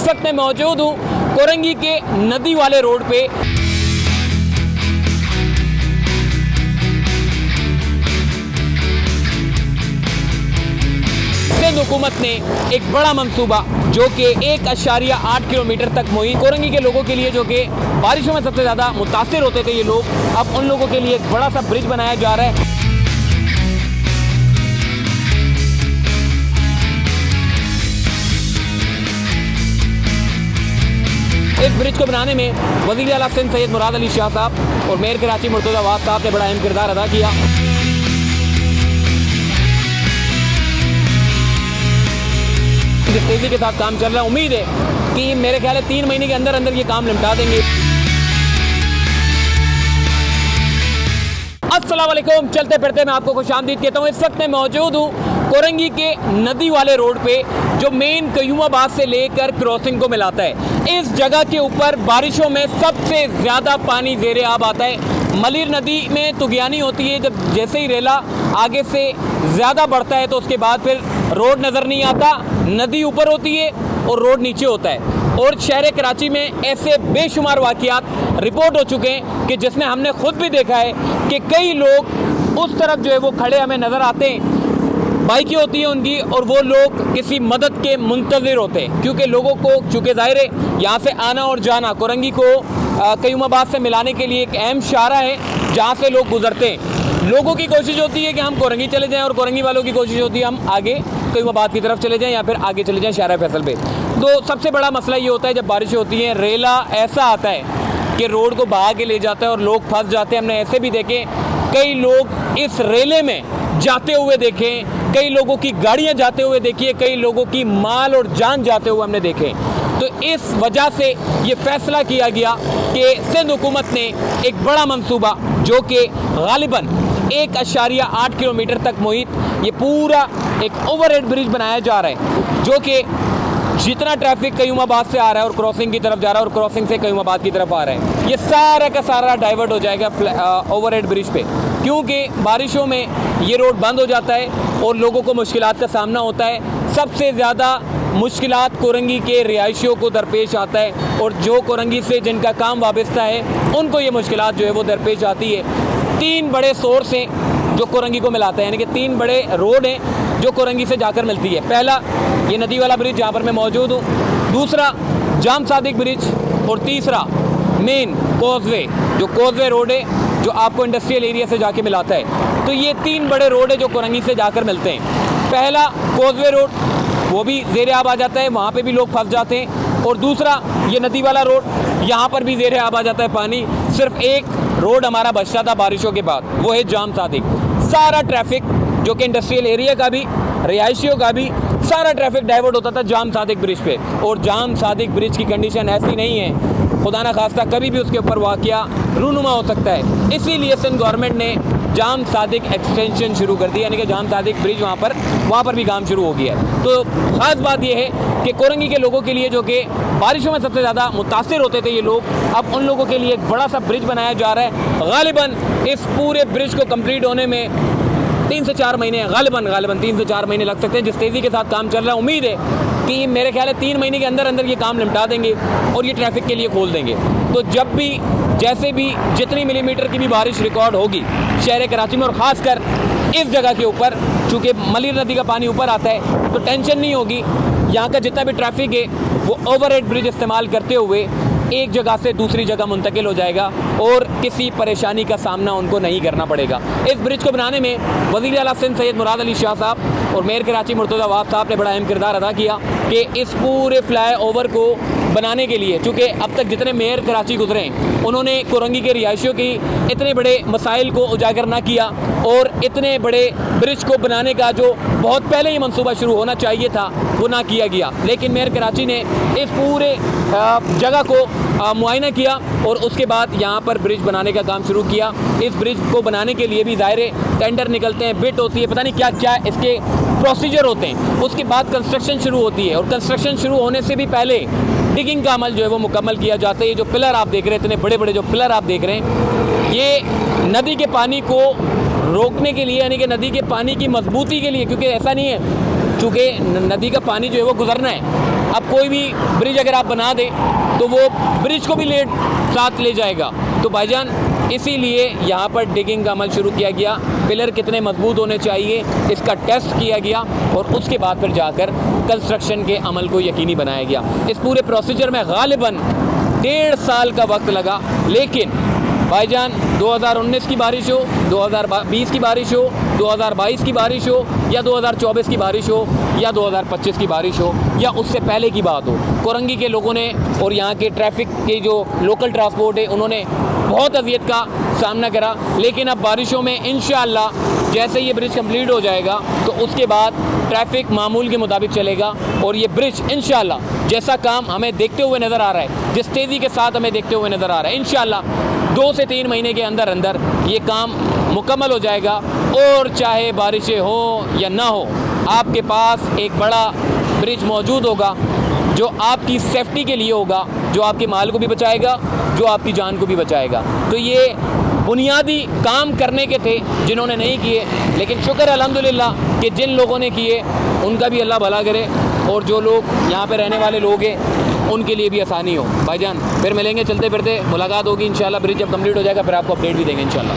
इस वक्त मैं मौजूद हूँ कोरंगी के नदी वाले रोड पे। सिंध हुकूमत ने एक बड़ा मंसूबा जो कि 1.8 किलोमीटर तक मुहित कोरंगी के लोगों के लिए, जो कि बारिशों में सबसे ज़्यादा मुतासिर होते थे ये लोग, अब उन लोगों के लिए एक बड़ा सा ब्रिज बनाया जा रहा है। इस ब्रिज को बनाने में वज़ीर आला सिंध सैयद मुराद अली शाह साहब और मेयर कराची मुर्तज़ा अवाद साहब ने बड़ा अहम किरदार अदा किया। जिस तेज़ी के साथ काम चल रहा है, उम्मीद है कि मेरे ख्याल है 3 महीने के अंदर अंदर ये काम निपटा देंगे। अस्सलाम वालेकुम, चलते फिरते मैं आपको खुशामदीद कहता हूँ। इस वक्त मैं मौजूद हूँ कोरंगी के नदी वाले रोड पे, जो मेन कयूमाबाद से लेकर क्रॉसिंग को मिलाता है। इस जगह के ऊपर बारिशों में सबसे ज़्यादा पानी ज़ेरे आब आता है। मलिर नदी में तुगयानी होती है, जब जैसे ही रेला आगे से ज़्यादा बढ़ता है तो उसके बाद फिर रोड नज़र नहीं आता, नदी ऊपर होती है और रोड नीचे होता है। और शहर कराची में ऐसे बेशुमार वाक़ियात रिपोर्ट हो चुके हैं कि जिसमें हमने खुद भी देखा है कि कई लोग उस तरफ जो है वो खड़े हमें नज़र आते हैं, बाइकें होती हैं उनकी, और वो लोग किसी मदद के मुंतज़िर होते हैं, क्योंकि लोगों को चूँकि ज़ाहिर है यहाँ से आना और जाना कोरंगी को कयूमाबाद से मिलाने के लिए एक अहम शाहरा है जहाँ से लोग गुजरते हैं। लोगों की कोशिश होती है कि हम कोरंगी चले जाएं और कोरंगी वालों की कोशिश होती है हम आगे कयूमाबाद की तरफ चले जाएं या फिर आगे चले जाएं शाहरा फैसल पे। तो सबसे बड़ा मसला ये होता है जब बारिश होती है, रेला ऐसा आता है कि रोड को बहा के ले जाता है और लोग फंस जाते हैं। हमने ऐसे भी देखे कई लोग इस रेले में जाते हुए देखे, कई लोगों की गाड़ियाँ जाते हुए देखी है, कई लोगों की माल और जान जाते हुए हमने देखे। तो इस वजह से ये फैसला किया गया कि सिंध हुकूमत ने एक बड़ा मंसूबा जो कि गालिबन 1.8 किलोमीटर तक मुहित ये पूरा एक ओवरहेड ब्रिज बनाया जा रहा है, जो कि जितना ट्रैफिक कयूमाबाद से आ रहा है और क्रॉसिंग की तरफ जा रहा है और क्रॉसिंग से कयूमाबाद की तरफ आ रहा है, ये सारा का सारा डाइवर्ट हो जाएगा ओवरहेड ब्रिज पे, क्योंकि बारिशों में ये रोड बंद हो जाता है और लोगों को मुश्किलात का सामना होता है। सबसे ज़्यादा मुश्किलात कोरंगी के रिहायशियों को दरपेश आता है, और जो कोरंगी से जिनका काम वाबस्ता है उनको ये मुश्किलात जो है वो दरपेश आती है। 3 बड़े सोर्स हैं जो कोरंगी को मिलाते हैं, यानी कि 3 बड़े रोड हैं जो कोरंगी से जाकर मिलती है। पहला ये नदी वाला ब्रिज जहाँ पर मैं मौजूद हूँ, दूसरा जाम सादिक ब्रिज, और तीसरा मेन कोजवे, जो कोजवे रोड है जो आपको इंडस्ट्रियल एरिया से जाके मिलाता है। तो ये 3 बड़े रोड है जो कोरंगी से जाकर मिलते हैं। पहला कोजवे रोड, वो भी ज़ेरे आब आ जाता है, वहाँ पे भी लोग फंस जाते हैं। और दूसरा ये नदी वाला रोड, यहाँ पर भी ज़ेरे आब आ जाता है पानी। सिर्फ एक रोड हमारा बचता था बारिशों के बाद, वो है जाम सादिक। सारा ट्रैफिक जो कि इंडस्ट्रियल एरिया का भी, रिहायशियों का भी, सारा ट्रैफिक डाइवर्ट होता था जाम सादिक ब्रिज पे। और जाम सादिक ब्रिज की कंडीशन ऐसी नहीं है, खुदा ना खास्ता कभी भी उसके ऊपर वाक़या रूनुमा हो सकता है। इसीलिए सिंध गवर्नमेंट ने जाम सादिक एक्सटेंशन शुरू कर दी, यानी कि जाम सादिक ब्रिज वहाँ पर भी काम शुरू हो गया है। तो ख़ास बात यह है कि कोरंगी के लोगों के लिए, जो कि बारिशों में सबसे ज़्यादा मुतासिर होते थे ये लोग, अब उन लोगों के लिए एक बड़ा सा ब्रिज बनाया जा रहा है। गालिबन इस पूरे ब्रिज को कंप्लीट होने में 3 से 4 महीने, गालिबन 3 से 4 महीने लग सकते हैं। जिस तेज़ी के साथ काम चल रहा है, उम्मीद है कि मेरे ख्याल है 3 महीने के अंदर अंदर ये काम निपटा देंगे और ये ट्रैफिक के लिए खोल देंगे। तो जब भी जैसे भी जितनी मिलीमीटर की भी बारिश रिकॉर्ड होगी शहर कराची में, और ख़ासकर इस जगह के ऊपर, चूँकि मलिर नदी का पानी ऊपर आता है तो टेंशन नहीं होगी। यहाँ का जितना भी ट्रैफिक है वो ओवरहेड ब्रिज इस्तेमाल करते हुए एक जगह से दूसरी जगह मुंतकिल हो जाएगा और किसी परेशानी का सामना उनको नहीं करना पड़ेगा। इस ब्रिज को बनाने में वज़ीर आला सिंध सैयद मुराद अली शाह साहब और मेयर कराची मुर्तज़ा अवाद साहब ने बड़ा अहम किरदार अदा किया कि इस पूरे फ्लाई ओवर को बनाने के लिए, चूँकि अब तक जितने मेयर कराची गुजरे हैं उन्होंने कोरंगी के रिहायशियों की इतने बड़े मसाइल को उजागर ना किया, और इतने बड़े ब्रिज को बनाने का जो बहुत पहले ही मंसूबा शुरू होना चाहिए था वो ना किया गया। लेकिन मेयर कराची ने इस पूरे जगह को मुआयना किया और उसके बाद यहाँ पर ब्रिज बनाने का काम शुरू किया। इस ब्रिज को बनाने के लिए भी ज़ाहिर टेंडर निकलते हैं, बिट होती है, पता नहीं क्या क्या इसके प्रोसीजर होते हैं। उसके बाद कंस्ट्रक्शन शुरू होती है और कंस्ट्रक्शन शुरू होने से भी पहले डिगिंग का अमल जो है वो मुकम्मल किया जाता है। ये जो पिलर आप देख रहे हैं, इतने बड़े बड़े जो पिलर आप देख रहे हैं, ये नदी के पानी को रोकने के लिए, यानी कि नदी के पानी की मजबूती के लिए, क्योंकि ऐसा नहीं है चूँकि नदी का पानी जो है वो गुजरना है, अब कोई भी ब्रिज अगर आप बना दें तो वो ब्रिज को भी साथ ले जाएगा। तो भाईजान इसीलिए यहाँ पर डिगिंग का अमल शुरू किया गया। पिलर कितने मजबूत होने चाहिए इसका टेस्ट किया गया और उसके बाद फिर जाकर कंस्ट्रक्शन के अमल को यकीनी बनाया गया। इस पूरे प्रोसीजर में गालिबन 1.5 साल का वक्त लगा, लेकिन भाईजान 2019 की बारिश हो, 2020 की बारिश हो, 2022 की बारिश हो या 2024 की बारिश हो या 2025 की बारिश हो या उससे पहले की बात हो, कोरंगी के लोगों ने और यहाँ के ट्रैफिक के जो लोकल ट्रांसपोर्ट है उन्होंने बहुत अजियत का सामना करा। लेकिन अब बारिशों में इंशाअल्लाह जैसे ये ब्रिज कंप्लीट हो जाएगा तो उसके बाद ट्रैफिक मामूल के मुताबिक चलेगा और ये ब्रिज इंशाअल्लाह जैसा काम हमें देखते हुए नज़र आ रहा है, जिस तेज़ी के साथ हमें देखते हुए नज़र आ रहा है, इंशाअल्लाह 2 से 3 महीने के अंदर अंदर ये काम मुकम्मल हो जाएगा। और चाहे बारिशें हो या ना हो, आपके पास एक बड़ा ब्रिज मौजूद होगा जो आपकी सेफ्टी के लिए होगा, जो आपके माल को भी बचाएगा, जो आपकी जान को भी बचाएगा। तो ये बुनियादी काम करने के थे जिन्होंने नहीं किए, लेकिन शुक्र अल्हम्दुलिल्लाह कि जिन लोगों ने किए उनका भी अल्लाह भला करे और जो लोग यहाँ पे रहने वाले लोग हैं उनके लिए भी आसानी हो। भाईजान फिर मिलेंगे, चलते फिरते मुलाकात होगी इंशाल्लाह। ब्रिज जब कंप्लीट हो जाएगा फिर आपको अपडेट भी देंगे इंशाल्लाह।